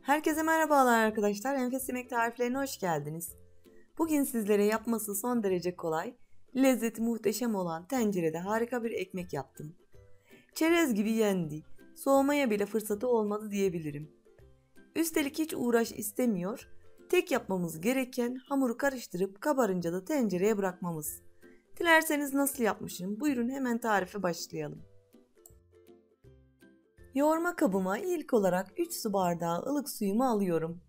Herkese merhabalar arkadaşlar. Enfes Yemek Tariflerine hoş geldiniz. Bugün sizlere yapması son derece kolay, lezzeti muhteşem olan tencerede harika bir ekmek yaptım. Çerez gibi yendi. Soğumaya bile fırsatı olmadı diyebilirim. Üstelik hiç uğraş istemiyor. Tek yapmamız gereken hamuru karıştırıp kabarınca da tencereye bırakmamız. Dilerseniz nasıl yapmışım? Buyurun hemen tarife başlayalım. Yoğurma kabıma ilk olarak 3 su bardağı ılık suyumu alıyorum.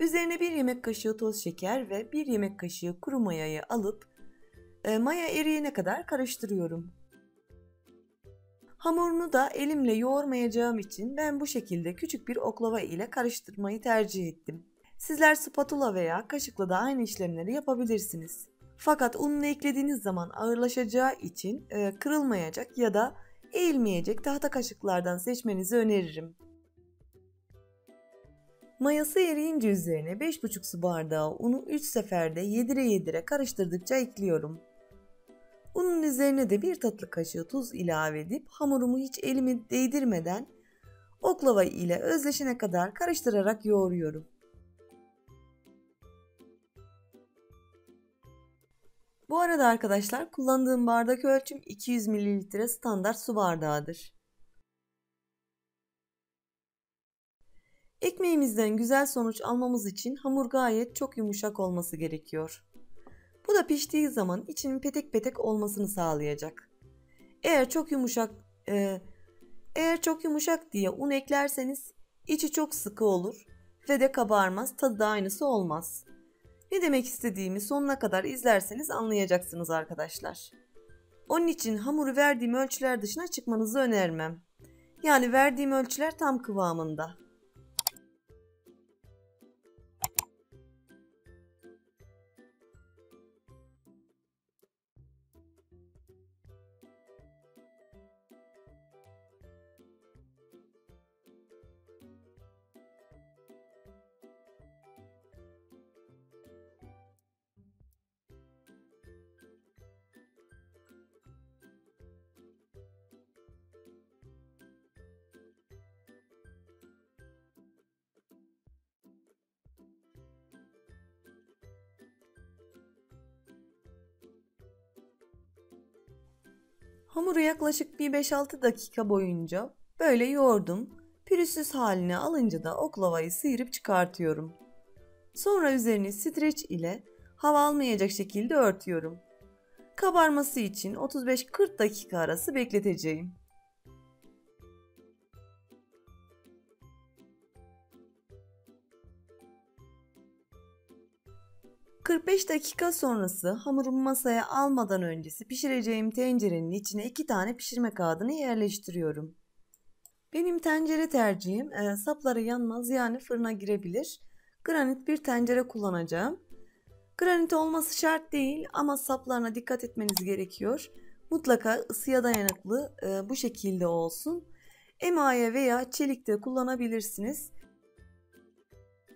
Üzerine 1 yemek kaşığı toz şeker ve 1 yemek kaşığı kuru mayayı alıp maya eriyene kadar karıştırıyorum. Hamurunu da elimle yoğurmayacağım için ben bu şekilde küçük bir oklava ile karıştırmayı tercih ettim. Sizler spatula veya kaşıkla da aynı işlemleri yapabilirsiniz. Fakat ununu eklediğiniz zaman ağırlaşacağı için kırılmayacak ya da eğilmeyecek tahta kaşıklardan seçmenizi öneririm. Mayası eriyince üzerine 5,5 su bardağı unu 3 seferde yedire karıştırdıkça ekliyorum. Unun üzerine de 1 tatlı kaşığı tuz ilave edip hamurumu hiç elimi değdirmeden oklava ile özleşene kadar karıştırarak yoğuruyorum. Bu arada arkadaşlar kullandığım bardak ölçüm 200 ml standart su bardağıdır. Ekmeğimizden güzel sonuç almamız için hamur gayet çok yumuşak olması gerekiyor. Bu da piştiği zaman içinin petek petek olmasını sağlayacak. Eğer çok yumuşak diye un eklerseniz içi çok sıkı olur ve de kabarmaz, tadı da aynısı olmaz. Ne demek istediğimi sonuna kadar izlerseniz anlayacaksınız arkadaşlar. Onun için hamuru verdiğim ölçüler dışına çıkmanızı önermem. Yani verdiğim ölçüler tam kıvamında. Hamuru yaklaşık bir 5-6 dakika boyunca böyle yoğurdum. Pürüzsüz haline alınca da oklavayı sıyırıp çıkartıyorum. Sonra üzerini streç ile hava almayacak şekilde örtüyorum. Kabarması için 35-40 dakika arası bekleteceğim. 45 dakika sonrası hamurumu masaya almadan öncesi pişireceğim tencerenin içine 2 tane pişirme kağıdını yerleştiriyorum. Benim tencere tercihim sapları yanmaz, yani fırına girebilir. Granit bir tencere kullanacağım. Granit olması şart değil ama saplarına dikkat etmeniz gerekiyor. Mutlaka ısıya dayanıklı bu şekilde olsun. Emaye veya çelik de kullanabilirsiniz.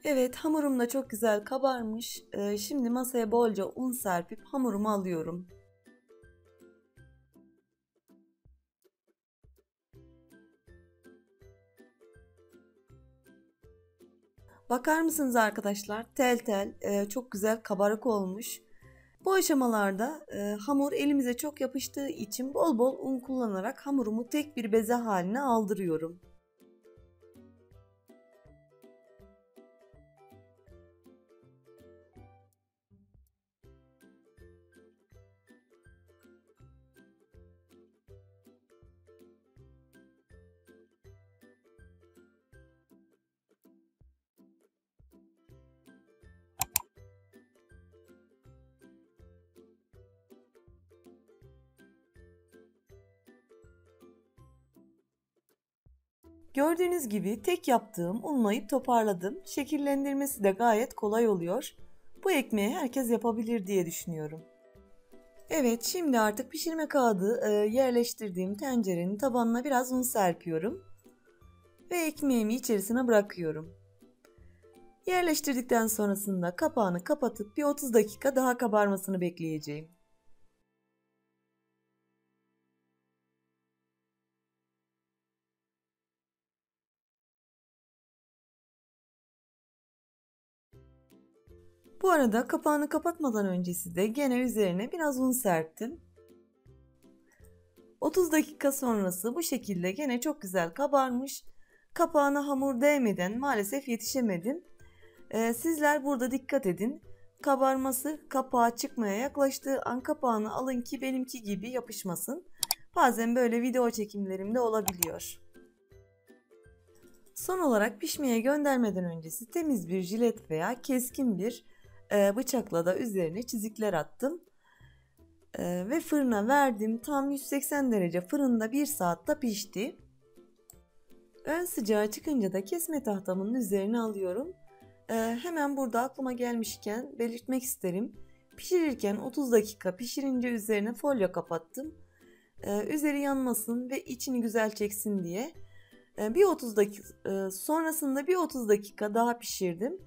Evet, hamurum da çok güzel kabarmış. Şimdi masaya bolca un serpip hamurumu alıyorum. Bakar mısınız arkadaşlar? Tel tel çok güzel kabarık olmuş. Bu aşamalarda hamur elimize çok yapıştığı için bol bol un kullanarak hamurumu tek bir beze haline aldırıyorum. Gördüğünüz gibi tek yaptığım unlayıp toparladım. Şekillendirmesi de gayet kolay oluyor. Bu ekmeği herkes yapabilir diye düşünüyorum. Evet, şimdi artık pişirme kağıdı yerleştirdiğim tencerenin tabanına biraz un serpiyorum. Ve ekmeğimi içerisine bırakıyorum. Yerleştirdikten sonrasında kapağını kapatıp bir 30 dakika daha kabarmasını bekleyeceğim. Bu arada kapağını kapatmadan öncesi de gene üzerine biraz un serptim. 30 dakika sonrası bu şekilde gene çok güzel kabarmış. Kapağına hamur değmeden maalesef yetişemedim. Sizler burada dikkat edin. Kabarması kapağı çıkmaya yaklaştığı an kapağını alın ki benimki gibi yapışmasın. Bazen böyle video çekimlerimde olabiliyor. Son olarak pişmeye göndermeden öncesi temiz bir jilet veya keskin bir bıçakla da üzerine çizikler attım. Ve fırına verdim. Tam 180 derece fırında 1 saatte pişti. Ön sıcağı çıkınca da kesme tahtamın üzerine alıyorum. Hemen burada aklıma gelmişken belirtmek isterim. Pişirirken 30 dakika pişirince üzerine folyo kapattım. Üzeri yanmasın ve içini güzel çeksin diye. Bir 30 dakika sonrasında bir 30 dakika daha pişirdim.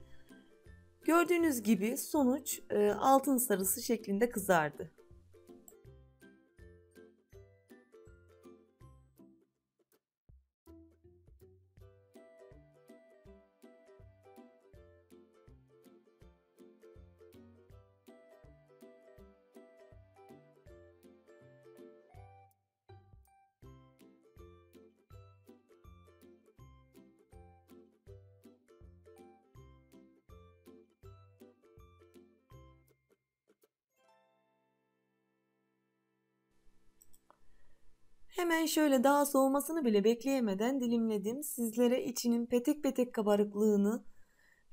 Gördüğünüz gibi sonuç altın sarısı şeklinde kızardı. Hemen şöyle daha soğumasını bile bekleyemeden dilimledim. Sizlere içinin petek petek kabarıklığını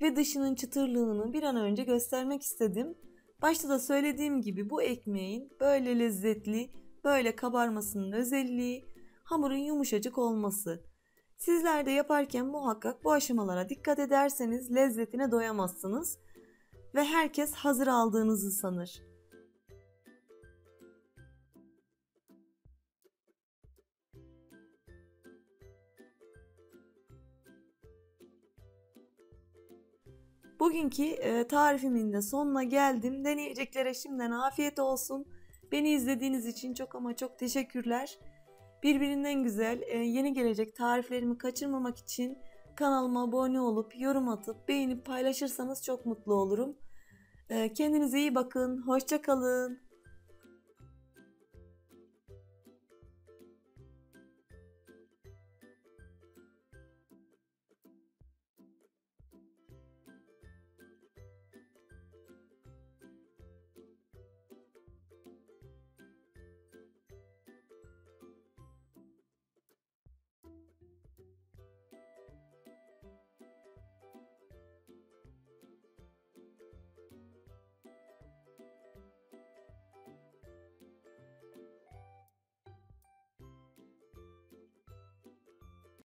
ve dışının çıtırlığını bir an önce göstermek istedim. Başta da söylediğim gibi bu ekmeğin böyle lezzetli, böyle kabarmasının özelliği hamurun yumuşacık olması. Sizler de yaparken muhakkak bu aşamalara dikkat ederseniz lezzetine doyamazsınız ve herkes hazır aldığınızı sanır. Bugünkü tarifimin de sonuna geldim. Deneyeceklere şimdiden afiyet olsun. Beni izlediğiniz için çok ama çok teşekkürler. Birbirinden güzel yeni gelecek tariflerimi kaçırmamak için kanalıma abone olup yorum atıp beğenip paylaşırsanız çok mutlu olurum. Kendinize iyi bakın. Hoşça kalın.